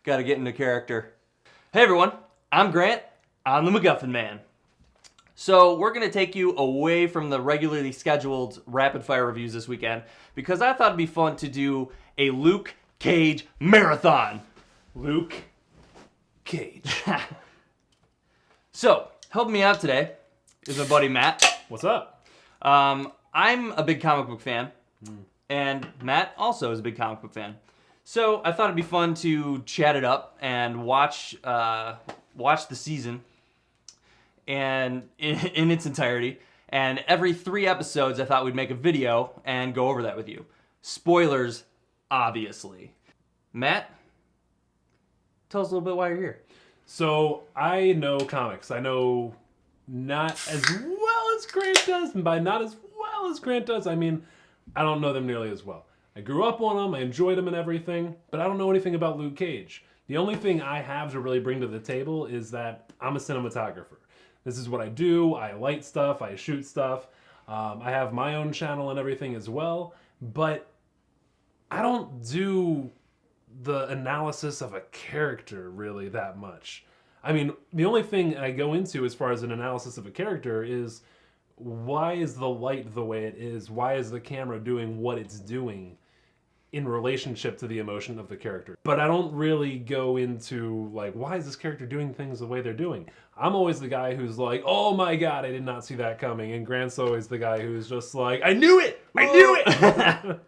Gotta get into character. Hey everyone, I'm Grant. I'm the Maguffin Man. So we're gonna take you away from the regularly scheduled rapid fire reviews this weekend because I thought it'd be fun to do a Luke Cage marathon. Luke Cage. So, helping me out today is my buddy Matt. What's up? I'm a big comic book fan, and Matt also is a big comic book fan. So I thought it'd be fun to chat it up and watch the season and in its entirety. And every 3 episodes, I thought we'd make a video and go over that with you. Spoilers, obviously. Matt, tell us a little bit why you're here. So, I know comics. I know not as well as Grant does. And by not as well as Grant does, I mean, I don't know them nearly as well. I grew up on them, I enjoyed them and everything, but I don't know anything about Luke Cage. The only thing I have to really bring to the table is that I'm a cinematographer. This is what I do. I light stuff, I shoot stuff. I have my own channel and everything as well, but I don't do the analysis of a character really that much. I mean, the only thing I go into as far as an analysis of a character is why is the light the way it is? Why is the camera doing what it's doing in relationship to the emotion of the character? But I don't really go into like, why is this character doing things the way they're doing? I'm always the guy who's like, oh my god, I did not see that coming. And Grant's always the guy who's just like, I knew it! I knew it!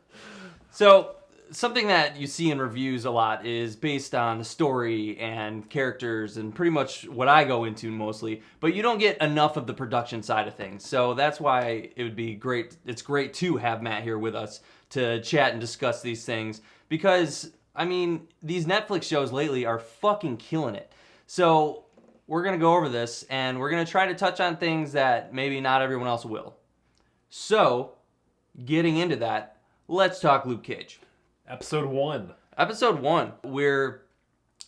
So, something that you see in reviews a lot is based on the story and characters and pretty much what I go into mostly, but you don't get enough of the production side of things. So that's why it would be great. It's great to have Matt here with us to chat and discuss these things because, I mean, these Netflix shows lately are fucking killing it. So we're going to go over this and we're going to try to touch on things that maybe not everyone else will. So, getting into that, let's talk Luke Cage. Episode 1. Episode 1, we're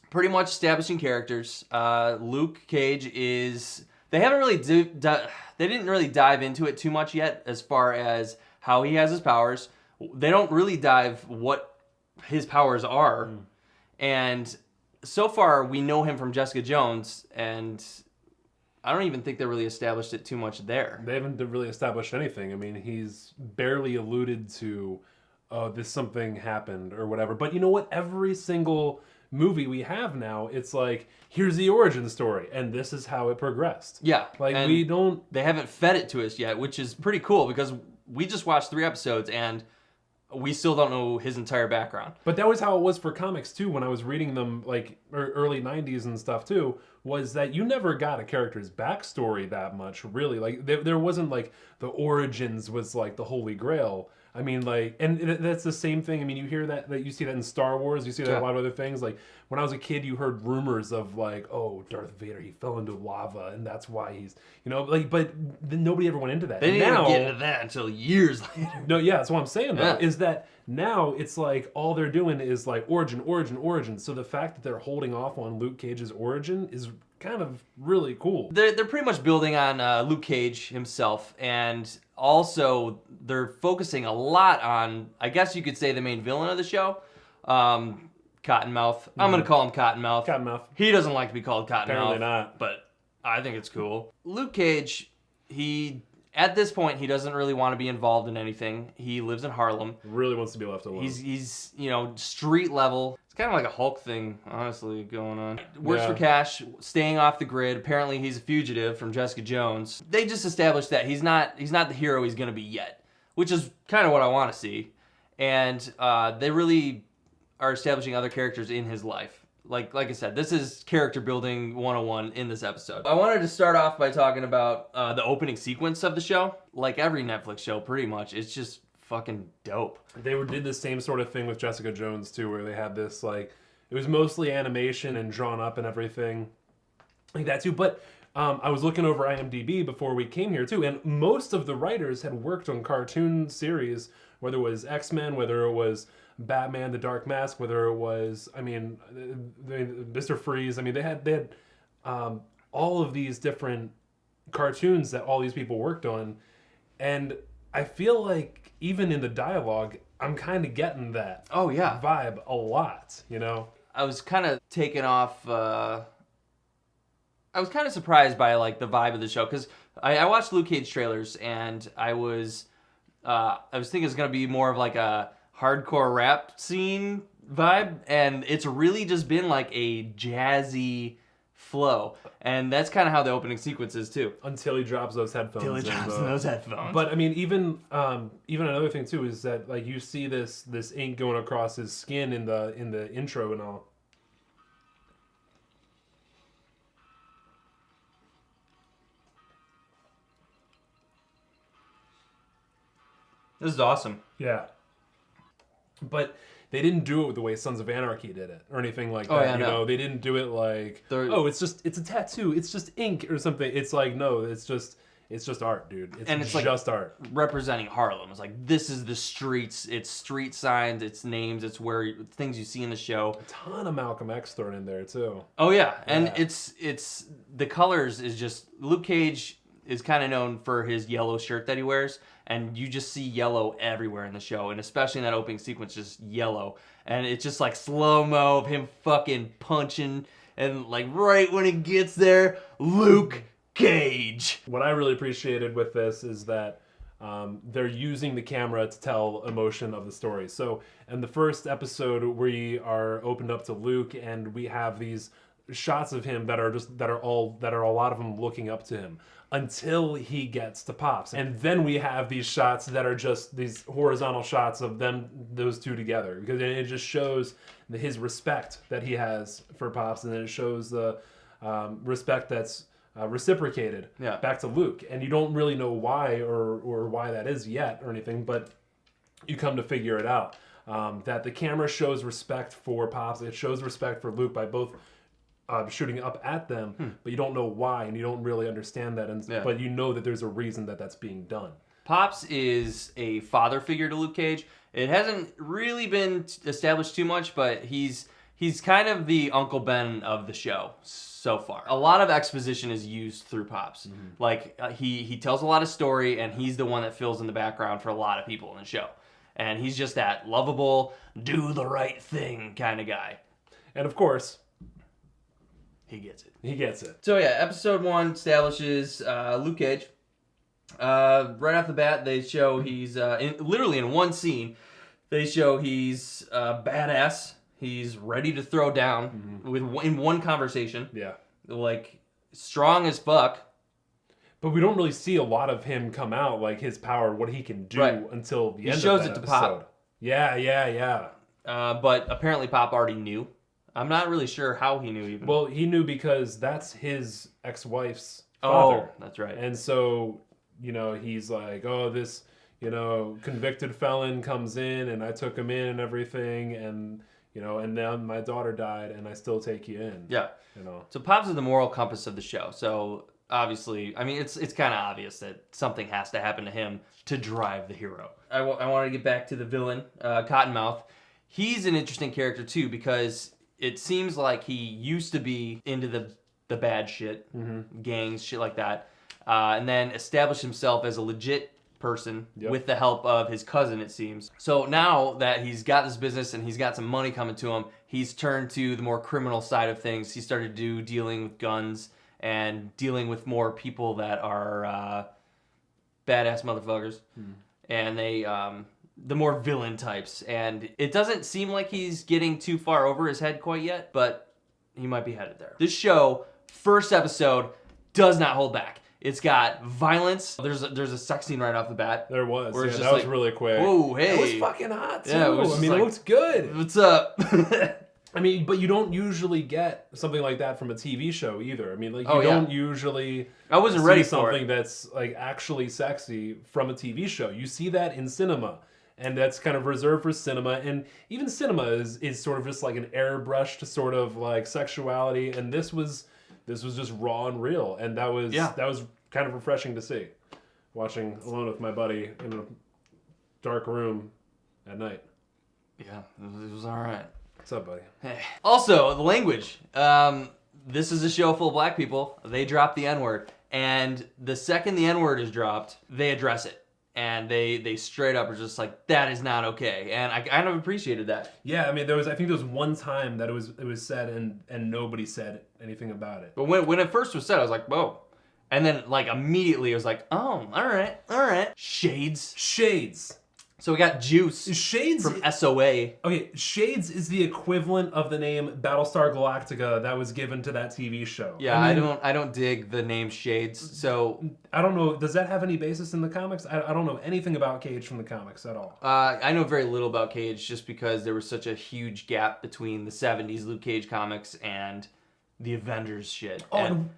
pretty much establishing characters. Luke Cage is... They haven't really... They didn't really dive into it too much yet as far as how he has his powers. They don't really dive what his powers are. And so far, we know him from Jessica Jones, and I don't even think they really established it too much there. They haven't really established anything. I mean, he's barely alluded to... this something happened or whatever. But you know what? Every single movie we have now, it's like, here's the origin story, and this is how it progressed. Yeah. Like, and they haven't fed it to us yet, which is pretty cool, because we just watched 3 episodes, and we still don't know his entire background. But that was how it was for comics, too, when I was reading them, like, early 90s and stuff, too, was that you never got a character's backstory that much, really. Like, there wasn't, like, the origins was, like, the holy grail. I mean, like, and that's the same thing. I mean, you hear that you see that in Star Wars. You see that in a lot of other things. Like, when I was a kid, you heard rumors of, like, oh, Darth Vader, he fell into lava, and that's why he's, you know, like, but nobody ever went into that. They didn't even get into that until years later. No, yeah, that's what I'm saying, though, is that now it's like all they're doing is, like, origin. So the fact that they're holding off on Luke Cage's origin is kind of really cool. They're pretty much building on Luke Cage himself, and also they're focusing a lot on, I guess you could say, the main villain of the show, Cottonmouth. I'm going to call him Cottonmouth. Cottonmouth. He doesn't like to be called Cottonmouth. Apparently not. But I think it's cool. Luke Cage, at this point, he doesn't really want to be involved in anything. He lives in Harlem. Really wants to be left alone. He's street level. It's kind of like a Hulk thing, honestly, going on. Works for cash, staying off the grid. Apparently, he's a fugitive from Jessica Jones. They just established that he's not the hero he's going to be yet, which is kind of what I want to see. And they really are establishing other characters in his life. Like I said, this is character building 101 in this episode. I wanted to start off by talking about the opening sequence of the show. Like every Netflix show, pretty much. It's just fucking dope. They did the same sort of thing with Jessica Jones, too, where they had this, like, it was mostly animation and drawn up and everything like that, too. But I was looking over IMDb before we came here, too, and most of the writers had worked on cartoon series, whether it was X-Men, whether it was Batman, The Dark Mask, whether it was, I mean, Mr. Freeze. I mean, they had all of these different cartoons that all these people worked on, and I feel like even in the dialogue, I'm kind of getting that vibe a lot, you know? I was kind of taken off. I was kind of surprised by like the vibe of the show because I watched Luke Cage trailers and I was thinking it's gonna be more of like a hardcore rap scene vibe, and it's really just been like a jazzy flow, and that's kind of how the opening sequence is too. Until he drops those headphones. Until he drops those headphones. But I mean, even another thing too is that like you see this ink going across his skin in the intro and all. This is awesome. Yeah. But they didn't do it the way Sons of Anarchy did it or anything like that. Oh, yeah, you know, they didn't do it like, it's a tattoo, it's just ink or something. It's like, no, it's just art, dude. It's just art. Representing Harlem. It's like, this is the streets. It's street signs. It's names. It's where things you see in the show. A ton of Malcolm X thrown in there too. Oh yeah, and it's the colors is just Luke Cage is kind of known for his yellow shirt that he wears, and you just see yellow everywhere in the show, and especially in that opening sequence, just yellow, and it's just like slow-mo of him fucking punching, and like right when he gets there, Luke Cage. What I really appreciated with this is that they're using the camera to tell emotion of the story. So in the first episode, we are opened up to Luke, and we have these shots of him that are a lot of them looking up to him until he gets to Pops, and then we have these shots that are just these horizontal shots of those two together, because it just shows his respect that he has for Pops, and then it shows the respect that's reciprocated back to Luke, and you don't really know why or why that is yet or anything, but you come to figure it out. That the camera shows respect for Pops, it shows respect for Luke by both shooting up at them, but you don't know why, and you don't really understand that, but you know that there's a reason that that's being done. Pops is a father figure to Luke Cage. It hasn't really been established too much, but he's kind of the Uncle Ben of the show so far. A lot of exposition is used through Pops. Mm-hmm. Like he tells a lot of story, and he's the one that fills in the background for a lot of people in the show. And he's just that lovable, do the right thing kind of guy. And of course, he gets it. He gets it. So yeah, episode 1 establishes Luke Cage. Right off the bat, they show he's literally in one scene. They show he's badass. He's ready to throw down in one conversation. Yeah, like strong as fuck. But we don't really see a lot of him come out, like his power, what he can do until the end of that episode. He shows it to Pop. Yeah. But apparently Pop already knew. I'm not really sure how he knew even. Well, he knew because that's his ex-wife's father. Oh, that's right. And so, he's like, oh, this, convicted felon comes in and I took him in and everything, and, and then my daughter died and I still take you in. Yeah. So Pops is the moral compass of the show. So obviously, I mean, it's kind of obvious that something has to happen to him to drive the hero. I want to get back to the villain, Cottonmouth. He's an interesting character too, because it seems like he used to be into the bad shit, gangs, shit like that, and then established himself as a legit person with the help of his cousin, it seems. So now that he's got this business and he's got some money coming to him, he's turned to the more criminal side of things. He started dealing with guns and dealing with more people that are badass motherfuckers. And they... the more villain types, and it doesn't seem like he's getting too far over his head quite yet, but he might be headed there. This show, first episode, does not hold back. It's got violence. There's a sex scene right off the bat. There was. Yeah, that was really quick. Oh, hey. It was fucking hot, too. Yeah, it looks good. What's up? I mean, but you don't usually get something like that from a TV show either. I mean, like you don't usually. I wasn't ready for something that's like actually sexy from a TV show. You see that in cinema, and that's kind of reserved for cinema. And even cinema is sort of just like an airbrushed sort of like sexuality. And this was just raw and real, and that was kind of refreshing to see. Watching alone with my buddy in a dark room at night. Yeah, it was all right. What's up, buddy? Hey. Also, the language. This is a show full of black people. They drop the N-word. And the second the N-word is dropped, they address it. and they straight up are just like, that is not okay, and I kind of appreciated that. Yeah, I mean, I think there was one time that it was said and nobody said anything about it. But when it first was said, I was like, whoa. And then, like, immediately, it was like, oh, all right. Shades. So we got Juice Shades from SOA. Okay, Shades is the equivalent of the name Battlestar Galactica that was given to that TV show. Yeah, I don't dig the name Shades. So I don't know. Does that have any basis in the comics? I don't know anything about Cage from the comics at all. I know very little about Cage just because there was such a huge gap between the 70s Luke Cage comics and the Avengers shit. Oh, and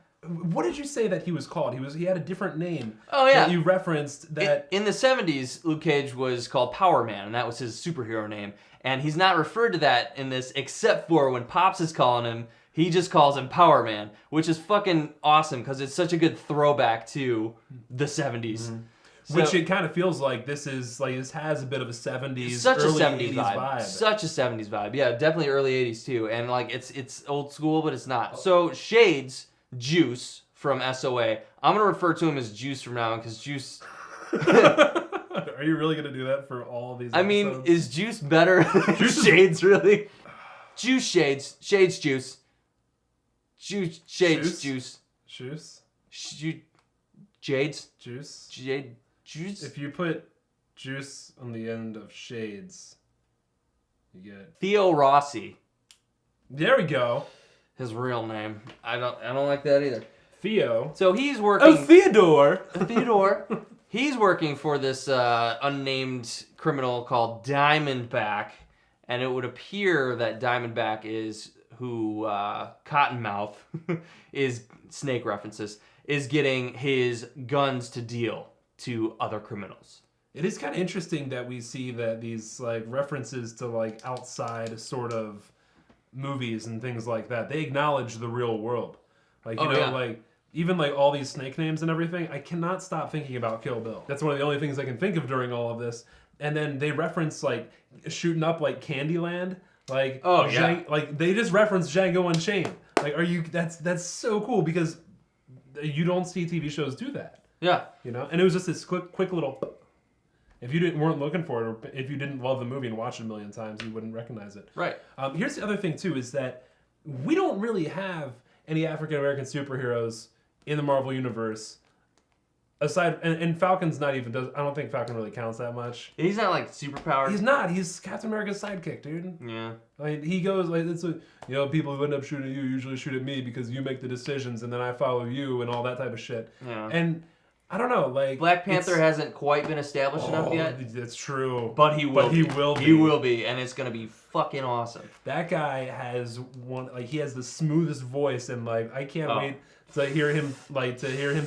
what did you say that he was called? He had a different name. Oh, yeah. That you referenced that... In the 70s, Luke Cage was called Power Man, and that was his superhero name. And he's not referred to that in this, except for when Pops is calling him, he just calls him Power Man, which is fucking awesome, because it's such a good throwback to the 70s. Mm-hmm. So, which it kind of feels like this has a bit of a 70s, such early a 70s 80s vibe. Such a 70s vibe. Yeah, definitely early 80s, too. And, like, it's old school, but it's not. So, Shades... Juice from SOA. I'm gonna refer to him as Juice from now on because Juice. Are you really gonna do that for all of these? I mean, is Juice better than Shades? Really? Juice Shades, Shades Juice, Juice Shades Juice, Jades Jade Juice. If you put juice on the end of Shades, you get Theo Rossi. There we go. His real name. I don't like that either. Theo. So he's working. Oh, Theodore. Theodore. He's working for this unnamed criminal called Diamondback, and it would appear that Diamondback is who Cottonmouth is snake references is getting his guns to deal to other criminals. It is kind of interesting that we see that these like references to like outside sort of movies and things like that, they acknowledge the real world. Like, you know, like, even like all these snake names and everything, I cannot stop thinking about Kill Bill. That's one of the only things I can think of during all of this. And then they reference like shooting up like Candyland. Like, like they just reference Django Unchained. Like, that's so cool because you don't see TV shows do that. Yeah. You know? And it was just this quick little... If you weren't looking for it, or if you didn't love the movie and watch it a million times, you wouldn't recognize it. Right. Here's the other thing, too, is that we don't really have any African-American superheroes in the Marvel Universe. Aside, and Falcon's not even, I don't think Falcon really counts that much. He's not, like, superpowered. He's not. He's Captain America's sidekick, dude. Yeah. Like, he goes, like, it's a, you know, people who end up shooting you usually shoot at me because you make the decisions, and then I follow you, and all that type of shit. Yeah. And... I don't know, like... Black Panther hasn't quite been established enough yet. That's true. But he will be. He will be, and it's going to be fucking awesome. That guy has he has the smoothest voice, and, like, I can't wait to hear him,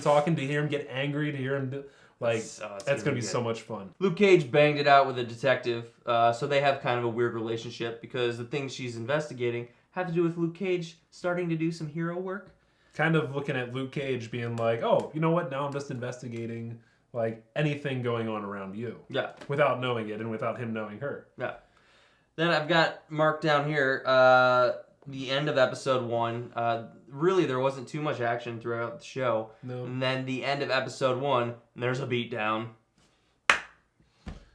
talking, to hear him get angry, to hear him, like, that's going to be so much fun. Luke Cage banged it out with a detective, so they have kind of a weird relationship, because the things she's investigating have to do with Luke Cage starting to do some hero work. Kind of looking at Luke Cage being like, oh, you know what? Now I'm just investigating like anything going on around you. Yeah. Without knowing it and without him knowing her. Yeah. Then I've got marked down here the end of episode 1. Really, there wasn't too much action throughout the show. No. And then the end of episode 1, there's a beatdown.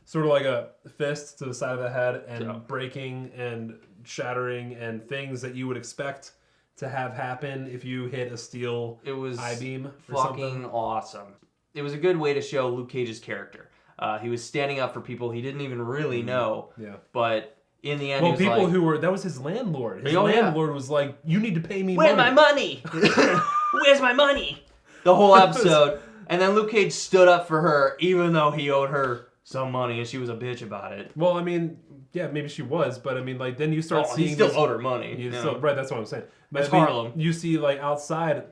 Sort of like a fist to the side of the head and breaking and shattering and things that you would expect to have happen if you hit a steel I-beam or fucking something. Awesome. It was a good way to show Luke Cage's character. He was standing up for people he didn't even really know. Yeah. But in the end, well, he was that was his landlord. His landlord was like, "You need to pay me money." Where's my money? Where's my money? The whole episode. And then Luke Cage stood up for her, even though he owed her some money, and she was a bitch about it. Well, I mean, yeah, maybe she was, but I mean, like, then you start seeing he still owed her money. Right, that's what I'm saying. But it's Harlem. You see, like, outside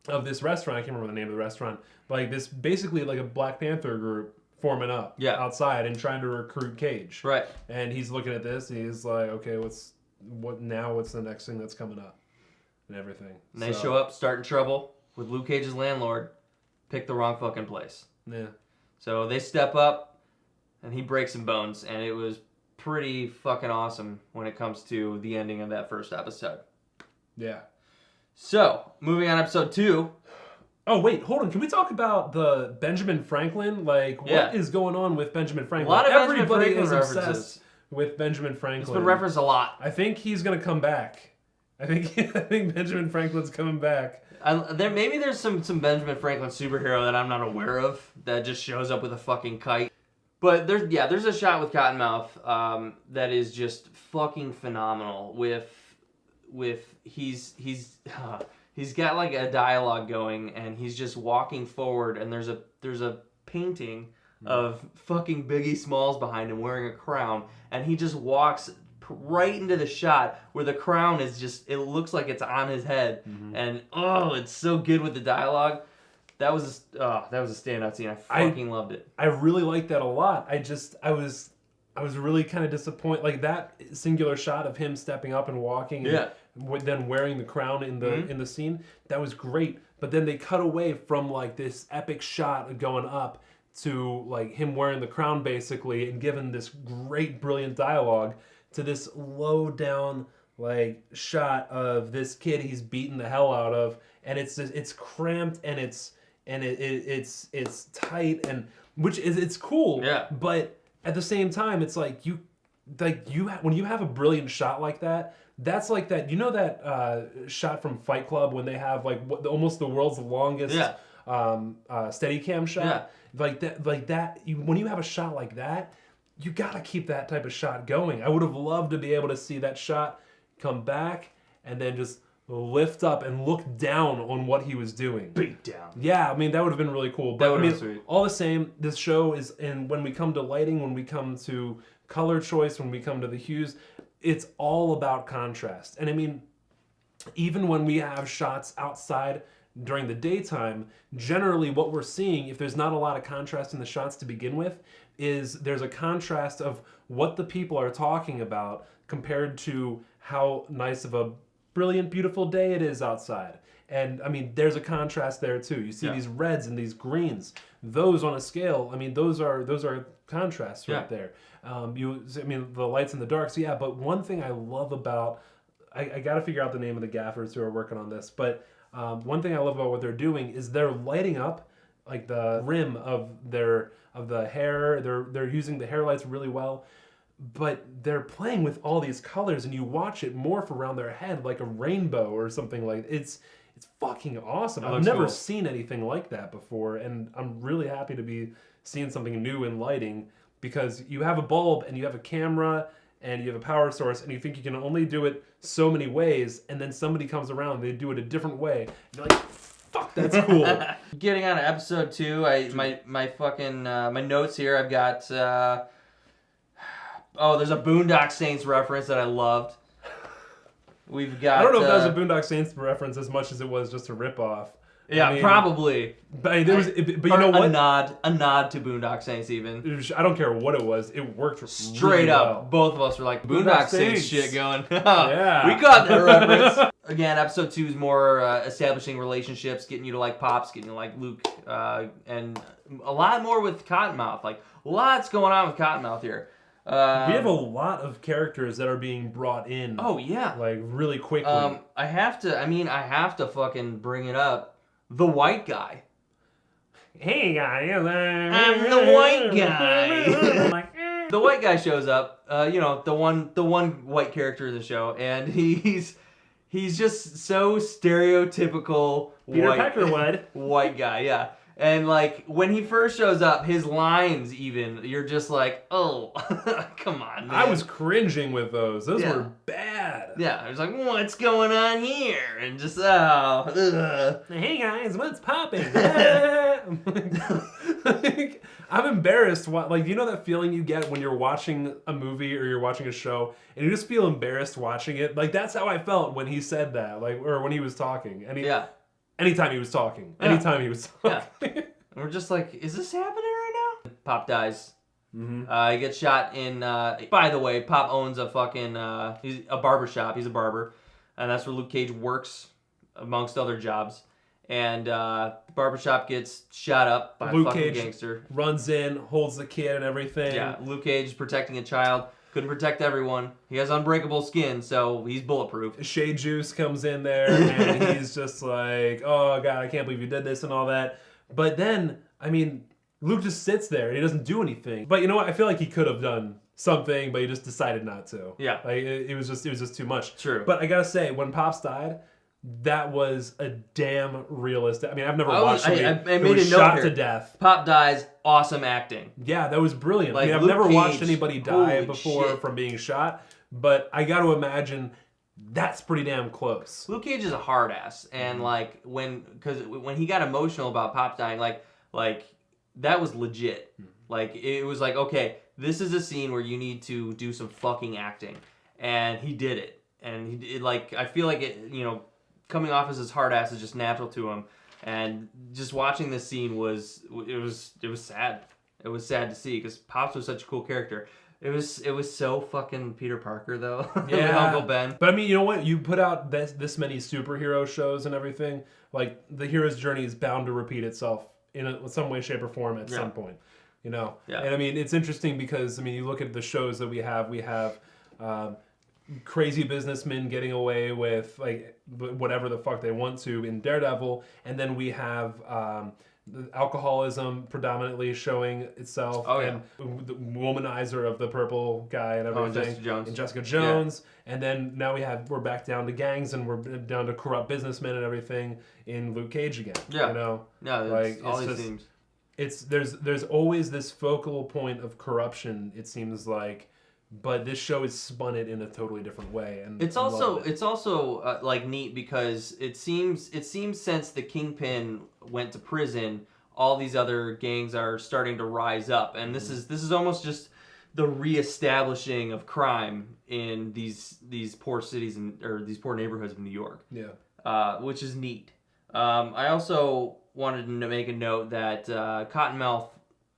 of this restaurant, I can't remember the name of the restaurant, like, this basically like a Black Panther group forming up outside and trying to recruit Cage. Right. And he's looking at this, and he's like, okay, what's the next thing that's coming up? And everything. And they show up, starting trouble with Luke Cage's landlord, pick the wrong fucking place. Yeah. So they step up, and he breaks some bones, and it was pretty fucking awesome when it comes to the ending of that first episode. Yeah. So, moving on to episode 2. Oh, wait, hold on. Can we talk about the Benjamin Franklin? Like, what is going on with Benjamin Franklin? A lot of Everybody Benjamin is Franklin obsessed references. with Benjamin Franklin. It's been referenced a lot. I think he's going to come back. I think Benjamin Franklin's coming back. Maybe there's some Benjamin Franklin superhero that I'm not aware of that just shows up with a fucking kite. But there's a shot with Cottonmouth that is just fucking phenomenal. He's got like a dialogue going, and he's just walking forward, and there's a painting of fucking Biggie Smalls behind him wearing a crown, and he just walks right into the shot where the crown is just, it looks like it's on his head, and it's so good with the dialogue. That was a standout scene. I fucking loved it. I really liked that a lot. I was really kind of disappointed. Like that singular shot of him stepping up and walking, and then wearing the crown in the scene. That was great. But then they cut away from like this epic shot going up to like him wearing the crown basically, and given this great, brilliant dialogue to this low down like shot of this kid he's beaten the hell out of, and it's cramped and it's tight, and it's cool. Yeah. But at the same time, it's like when you have a brilliant shot like that, that's like that. You know that shot from Fight Club when they have like almost the world's longest Steadicam shot. Yeah. Like that. When you have a shot like that, you gotta keep that type of shot going. I would have loved to be able to see that shot come back and then just lift up and look down on what he was doing. Beat down. Yeah, I mean, that would have been really cool. But That would have been sweet. All the same, this show is, and when we come to lighting, when we come to color choice, when we come to the hues, it's all about contrast. And I mean, even when we have shots outside during the daytime, generally what we're seeing, if there's not a lot of contrast in the shots to begin with, is there's a contrast of what the people are talking about compared to how nice of a brilliant, beautiful day it is outside. And I mean, there's a contrast there too. You see these reds and these greens. Those on a scale, I mean, those are contrasts right there. I mean, the lights and the darks, yeah. But one thing I love about, I got to figure out the name of the gaffers who are working on this. But one thing I love about what they're doing is they're lighting up like the rim of the hair. They're using the hair lights really well. But they're playing with all these colors, and you watch it morph around their head like a rainbow or something like it's fucking awesome. I've never seen anything like that before, and I'm really happy to be seeing something new in lighting, because you have a bulb and you have a camera and you have a power source, and you think you can only do it so many ways, and then somebody comes around and they do it a different way. And you're like, fuck, that's cool. Getting on to episode 2, my fucking my notes here. I've got there's a Boondock Saints reference that I loved. We've got. I don't know if that was a Boondock Saints reference as much as it was just a ripoff. Yeah, I mean, probably. But you know what? A nod to Boondock Saints even. I don't care what it was. It worked straight really up. well. Both of us were like Boondock Saints shit going. Yeah, we caught that reference. Again, episode 2 is more establishing relationships, getting you to like Pops, getting you to like Luke, and a lot more with Cottonmouth. Like lots going on with Cottonmouth here. We have a lot of characters that are being brought in. Oh yeah, like really quickly. I have to fucking bring it up. The white guy. Hey guys, I'm the white guy. The white guy shows up. The one white character in the show, and he's just so stereotypical Peter Peckerwood. White guy. Yeah. And, like, when he first shows up, his lines even, you're just like, oh, come on, man. I was cringing with those. Those were bad. Yeah, I was like, what's going on here? And just, Hey, guys, what's popping? I'm embarrassed. Like, you know that feeling you get when you're watching a movie or you're watching a show, and you just feel embarrassed watching it? Like, that's how I felt when he said that, like, or when he was talking. And anytime he was talking. Anytime he was talking. Yeah. We're just like, is this happening right now? Pop dies. He gets shot in, by the way, Pop owns a fucking, he's a barber shop. He's a barber. And that's where Luke Cage works, amongst other jobs. and barbershop gets shot up by a fucking gangster. Runs in, holds the kid and everything. Yeah, Luke Cage is protecting a child. Couldn't protect everyone. He has unbreakable skin, so he's bulletproof. Shade Juice comes in there, and he's just like, oh, God, I can't believe you did this and all that. But then, I mean, Luke just sits there, and he doesn't do anything. But you know what? I feel like he could have done something, but he just decided not to. Yeah. Like, it was just too much. True. But I gotta say, when Pops died, that was a damn realistic. I mean, I've never watched somebody who was shot to death. Pop dies, awesome acting. Yeah, that was brilliant. Like, I mean, I've Luke never watched Cage, anybody die before shit. from being shot, but I got to imagine that's pretty damn close. Luke Cage is a hard ass, and like when he got emotional about Pop dying, like that was legit. Like it was like, okay, this is a scene where you need to do some fucking acting, and he did it. And I feel like it, you know, coming off as his hard ass is just natural to him, and just watching this scene was sad. It was sad to see because Pops was such a cool character. It was so fucking Peter Parker though. Yeah, with Uncle Ben. But I mean, you know what? You put out this many superhero shows and everything. Like the hero's journey is bound to repeat itself in some way, shape, or form at some point. You know. Yeah. And I mean, it's interesting because I mean, you look at the shows that we have. Crazy businessmen getting away with like whatever the fuck they want to in Daredevil, and then we have the alcoholism predominantly showing itself, and the womanizer of the purple guy and everything, and Jessica Jones, and then now we're back down to gangs and we're down to corrupt businessmen and everything in Luke Cage again. Yeah, you know, like all these themes. It's there's always this focal point of corruption. It seems like. But this show has spun it in a totally different way, and it's also like neat because it seems since the Kingpin went to prison, all these other gangs are starting to rise up, and this is almost just the reestablishing of crime in these poor cities or these poor neighborhoods of New York. Yeah, which is neat. I also wanted to make a note that Cottonmouth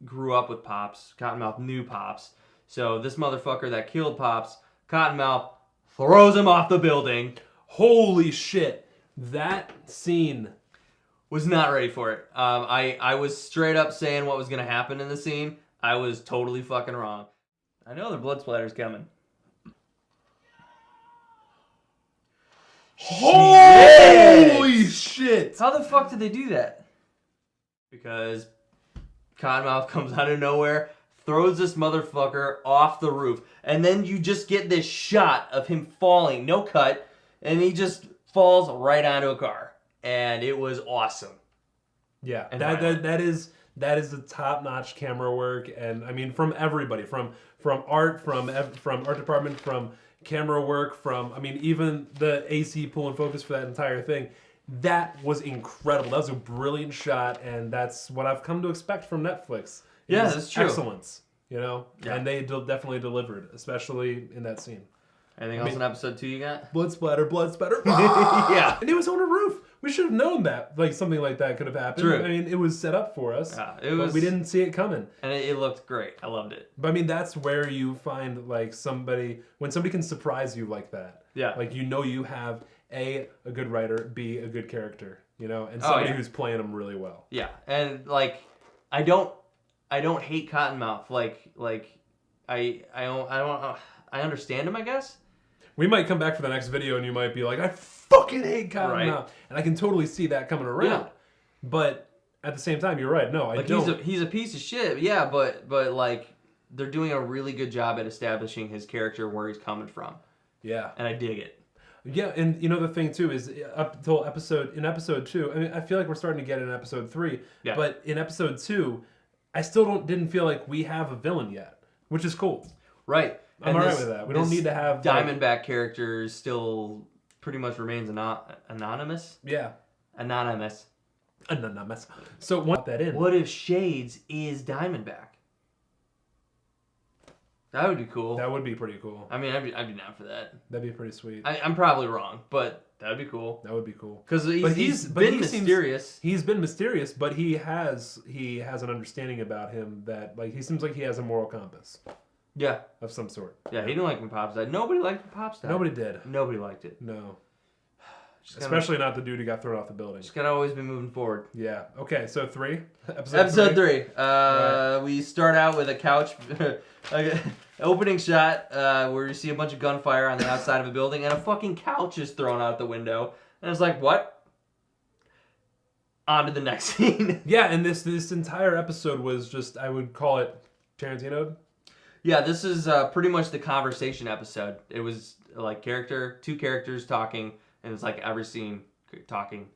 grew up with Pops. Cottonmouth knew Pops. So this motherfucker that killed Pops, Cottonmouth, throws him off the building. Holy shit. That scene. Was not ready for it. I was straight up saying what was going to happen in the scene. I was totally fucking wrong. I know the blood splatter's coming. Holy shit. How the fuck did they do that? Because Cottonmouth comes out of nowhere, throws this motherfucker off the roof, and then you just get this shot of him falling, no cut, and he just falls right onto a car, and it was awesome. Yeah, and that is the top-notch camera work, and I mean from everybody, from art, from art department, from camera work, from I mean even the AC pull and focus for that entire thing. That was incredible. That was a brilliant shot, and that's what I've come to expect from Netflix. Yeah, that's true. Excellence, you know? Yeah. And they definitely delivered, especially in that scene. Anything else in episode 2 you got? Blood splatter. Yeah. And he was on a roof. We should have known that, like, something like that could have happened. True. I mean, it was set up for us, but we didn't see it coming. And it looked great. I loved it. But, I mean, that's where you find, like, when somebody can surprise you like that. Yeah. Like, you know you have, A, a good writer, B, a good character, you know? And somebody who's playing them really well. Yeah. And, like, I don't hate Cottonmouth. I understand him, I guess. We might come back for the next video and you might be like, I fucking hate Cottonmouth. Right. And I can totally see that coming around. Yeah. But at the same time, you're right. No, I don't. He's a piece of shit. Yeah, but like they're doing a really good job at establishing his character where he's coming from. Yeah. And I dig it. Yeah, and you know the thing too is up until episode 2, I mean I feel like we're starting to get in episode 3, but in episode 2, I still didn't feel like we have a villain yet, which is cool. Right. I'm alright with that. We don't need to have Diamondback character still pretty much remains anonymous. Yeah. Anonymous. So want that in. What if Shades is Diamondback? That would be cool. That would be pretty cool. I mean, I'd be down for that. That'd be pretty sweet. I'm probably wrong, but that'd be cool. That would be cool. Because he's been mysterious. He's been mysterious, but he has an understanding about him that like he seems like he has a moral compass. Yeah. Of some sort. Yeah, he didn't like when Pops died. Nobody liked when Pops died. Nobody did. Nobody liked it. No. Especially not the dude who got thrown off the building. Just gotta always be moving forward. Yeah. Okay, so 3? Episode 3. Right. We start out with a couch, opening shot where you see a bunch of gunfire on the outside of a building, and a fucking couch is thrown out the window. And it's like, what? On to the next scene. Yeah, and this entire episode was just, I would call it Tarantino. Yeah, this is pretty much the conversation episode. It was like two characters talking, and it's like every scene talking.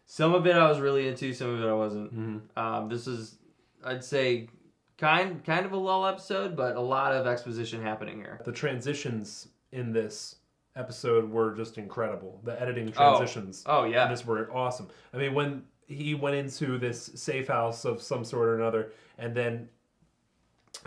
Some of it I was really into, some of it I wasn't. Mm-hmm. This is, I'd say, kind of a lull episode, but a lot of exposition happening here. The transitions in this episode were just incredible. The editing transitions. Oh yeah. Just were awesome. I mean, when he went into this safe house of some sort or another, and then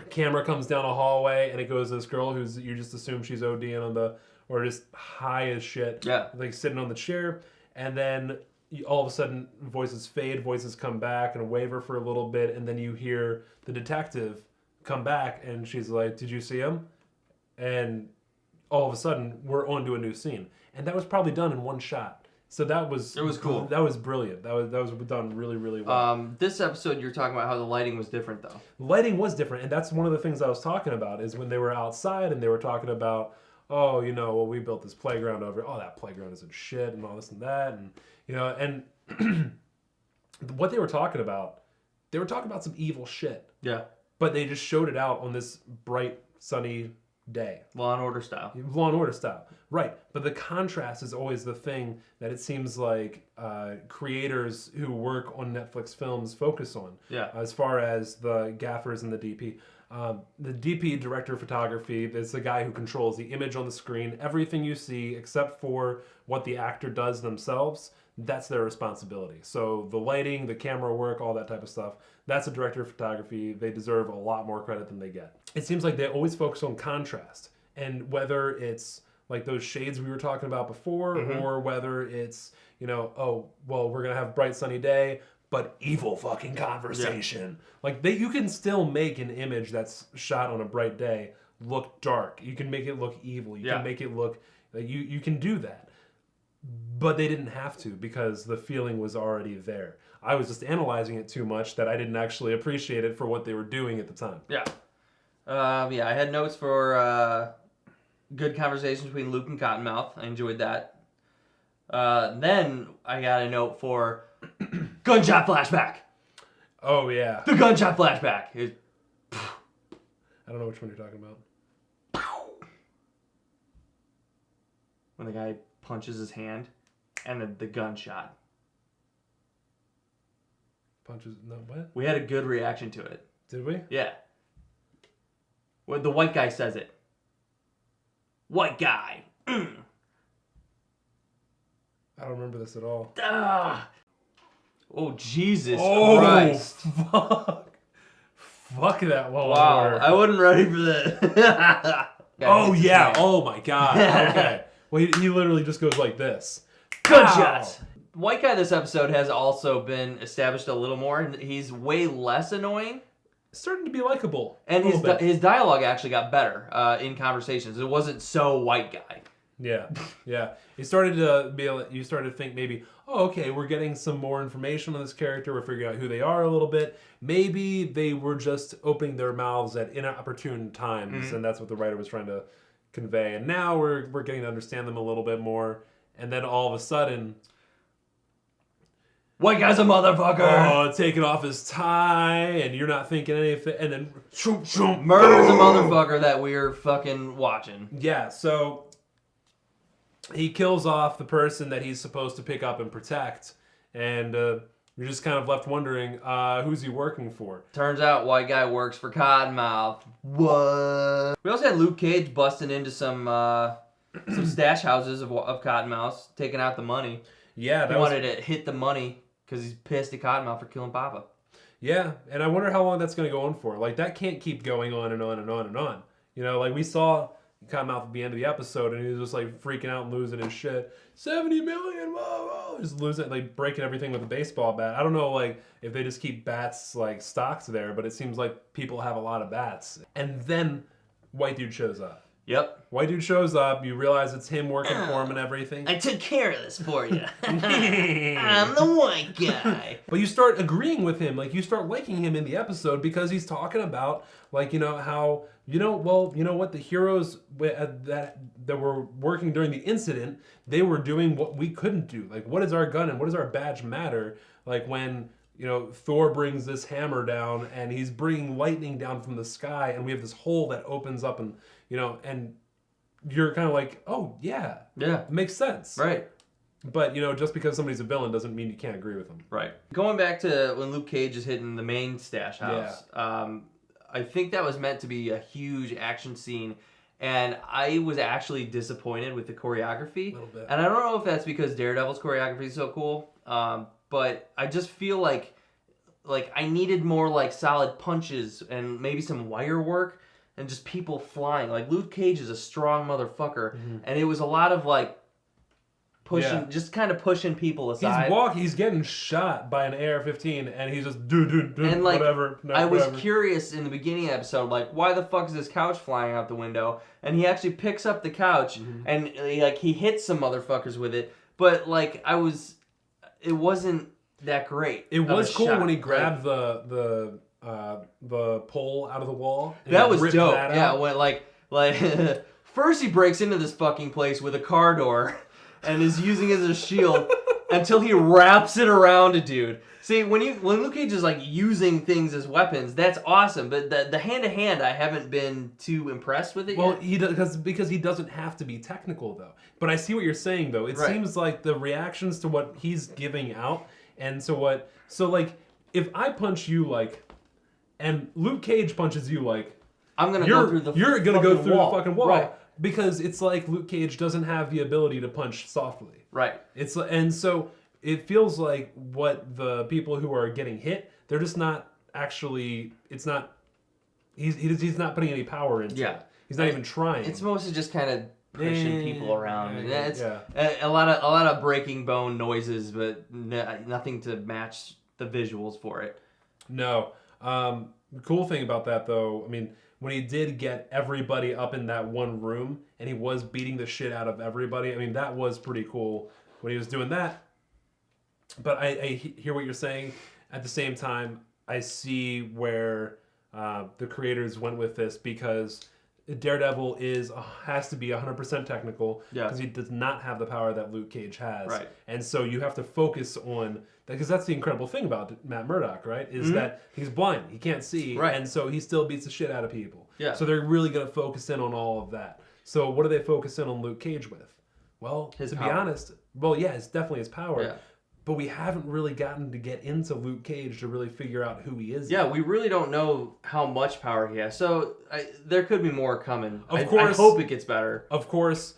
camera comes down a hallway, and it goes to this girl who's, you just assume she's ODing or just high as shit. Yeah. Like sitting on the chair, and then all of a sudden voices fade, voices come back and waver for a little bit, and then you hear the detective come back, and she's like, "Did you see him?" And all of a sudden we're on to a new scene, and that was probably done in one shot. So it was cool. That was brilliant. That was done really, really well. This episode, you're talking about how the lighting was different, though. The lighting was different, and that's one of the things I was talking about, is when they were outside and they were talking about, oh, we built this playground over. Oh, that playground isn't shit, and all this and that, and and what they were talking about some evil shit. Yeah. But they just showed it out on this bright, sunny day. Law and Order style. Law and Order style. Right. But the contrast is always the thing that it seems like creators who work on Netflix films focus on. Yeah. As far as the gaffers and the DP. The DP, director of photography, is the guy who controls the image on the screen. Everything you see, except for what the actor does themselves, that's their responsibility. So the lighting, the camera work, all that type of stuff, that's a director of photography. They deserve a lot more credit than they get. It seems like they always focus on contrast. And whether it's like those shades we were talking about before, or whether it's, oh, well, we're going to have bright sunny day, but evil fucking conversation. Yeah. Like you can still make an image that's shot on a bright day look dark. You can make it look evil. You can make it look, like you can do that. But they didn't have to, because the feeling was already there. I was just analyzing it too much that I didn't actually appreciate it for what they were doing at the time. Yeah. I had notes for good conversations between Luke and Cottonmouth. I enjoyed that. Then I got a note for gunshot flashback. Oh, yeah. The gunshot flashback. I don't know which one you're talking about. When the guy punches his hand, and the gunshot. Punches? No, what? We had a good reaction to it. Did we? Yeah. When the white guy says it. White guy. I don't remember this at all. Oh, Jesus Christ. Fuck. Fuck that one. Wow, I wasn't ready for that. Oh, yeah. Oh, my God. Okay. Well, he literally just goes like this. Gunshots. White guy this episode has also been established a little more. He's way less annoying. Starting to be likable. And his dialogue actually got better in conversations. It wasn't so white guy. Yeah, yeah. You started to think maybe, oh, okay, we're getting some more information on this character. We're figuring out who they are a little bit. Maybe they were just opening their mouths at inopportune times, and that's what the writer was trying to convey. And now we're getting to understand them a little bit more. And then all of a sudden, white guy's a motherfucker. Oh, taking off his tie, and you're not thinking anything, and then murders a motherfucker that we're fucking watching. Yeah, so he kills off the person that he's supposed to pick up and protect, and you're just kind of left wondering, who's he working for? Turns out white guy works for Cottonmouth. What? We also had Luke Cage busting into some stash houses of Cottonmouth, taking out the money. Yeah, he wanted to hit the money because he's pissed at Cottonmouth for killing Papa. Yeah, and I wonder how long that's going to go on for. Like, that can't keep going on and on and on and on. Like we saw Cottonmouth at the end of the episode, and he was just like freaking out and losing his shit. 70 million, whoa, whoa, just losing, like breaking everything with a baseball bat. I don't know, like if they just keep bats like stocked there, but it seems like people have a lot of bats. And then white dude shows up. Yep. White dude shows up. You realize it's him working for him and everything. I took care of this for you. I'm the white guy. But you start agreeing with him. Like, you start liking him in the episode because he's talking about, like, you know, how, you know, well, you know what? The heroes that were working during the incident, they were doing what we couldn't do. Like, what does our gun and what does our badge matter? Like, when, you know, Thor brings this hammer down and he's bringing lightning down from the sky and we have this hole that opens up and, you know, and you're kind of like, oh, yeah. Yeah. It makes sense. Right. But, you know, just because somebody's a villain doesn't mean you can't agree with them. Right. Going back to when Luke Cage is hitting the main stash house, I think that was meant to be a huge action scene. And I was actually disappointed with the choreography. A little bit. And I don't know if that's because Daredevil's choreography is so cool, but I just feel like I needed more like solid punches and maybe some wire work and just people flying. Like, Luke Cage is a strong motherfucker, and it was a lot of like pushing, just kind of pushing people aside. He's getting shot by an AR-15, and he's just and like, whatever. No, I was whatever. curious in the beginning of the episode, like, why the fuck is this couch flying out the window? And he actually picks up the couch and like he hits some motherfuckers with it, but like it wasn't that great. It was cool shot. when he grabbed the pole out of the wall. And that was ripped dope. that Yeah, out. when like first he breaks into this fucking place with a car door and is using it as a shield until he wraps it around a dude. See, when Luke Cage is like using things as weapons, that's awesome. But the hand to hand, I haven't been too impressed with it. Well, yet. he does because he doesn't have to be technical though. But I see what you're saying though. It seems like the reactions to what he's giving out, and so like if I punch you like, and Luke Cage punches you like, I'm gonna go through the you're gonna go through the fucking wall. Right. Because it's like Luke Cage doesn't have the ability to punch softly. Right. And so it feels like what the people who are getting hit, they're just not actually. It's not. He's not putting any power into it. He's not even trying. It's mostly just kind of pushing people around. It's a lot of breaking bone noises, but nothing to match the visuals for it. No. The cool thing about that, though, I mean, when he did get everybody up in that one room and he was beating the shit out of everybody, I mean, that was pretty cool when he was doing that. But I hear what you're saying. At the same time, I see where the creators went with this, because Daredevil has to be 100% technical because he does not have the power that Luke Cage has. Right. And so you have to focus on, because that's the incredible thing about Matt Murdock, right? Is that he's blind, he can't see, and so he still beats the shit out of people. Yeah. So they're really going to focus in on all of that. So what do they focus in on Luke Cage with? Well, his to power. be honest, well, yeah, it's definitely his power. Yeah. But we haven't really gotten to get into Luke Cage to really figure out who he is. Yeah, we really don't know how much power he has. So there could be more coming. Of course. I hope it gets better. Of course,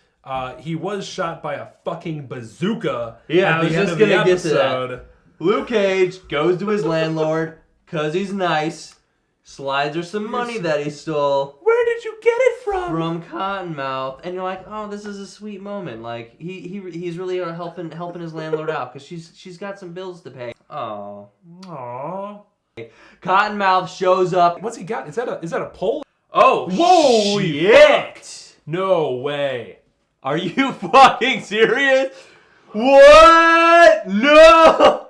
he was shot by a fucking bazooka. Yeah, at I was the end just of the gonna get to that. episode. Luke Cage goes to his landlord because he's nice, slides her some money that he stole. Where did you get it from? From Cottonmouth, and you're like, oh, this is a sweet moment. Like he's really helping his landlord out because she's got some bills to pay. Oh, Aww. Cottonmouth shows up. What's he got? Is that a pole? Oh, whoa! shit! No way. Are you fucking serious? What? No!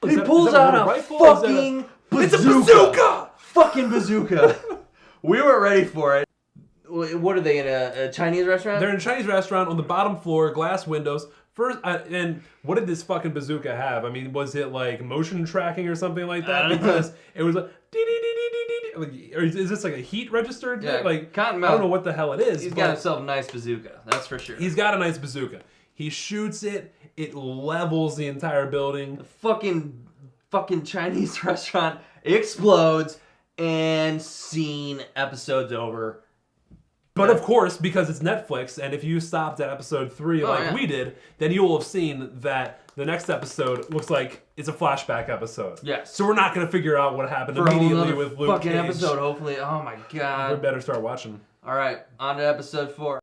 He pulls out a rifle? fucking bazooka. It's a bazooka! Fucking bazooka. We weren't ready for it. What are they, in a Chinese restaurant? They're in a Chinese restaurant on the bottom floor, glass windows. First, and what did this fucking bazooka have? I mean, was it like motion tracking or something like that? Because it was like, or is this like a heat register? Yeah, like Cottonmouth. I don't know what the hell it is. He's got himself a nice bazooka, that's for sure. He's got a nice bazooka. He shoots it. It levels the entire building. The fucking Chinese restaurant explodes, and scene, episode's over. But of course, because it's Netflix, and if you stopped at episode 3 we did, then you will have seen that the next episode looks like it's a flashback episode. Yes. So we're not going to figure out what happened For immediately with Luke fucking Cage. episode, hopefully. Oh my god. We better start watching. All right, on to episode 4.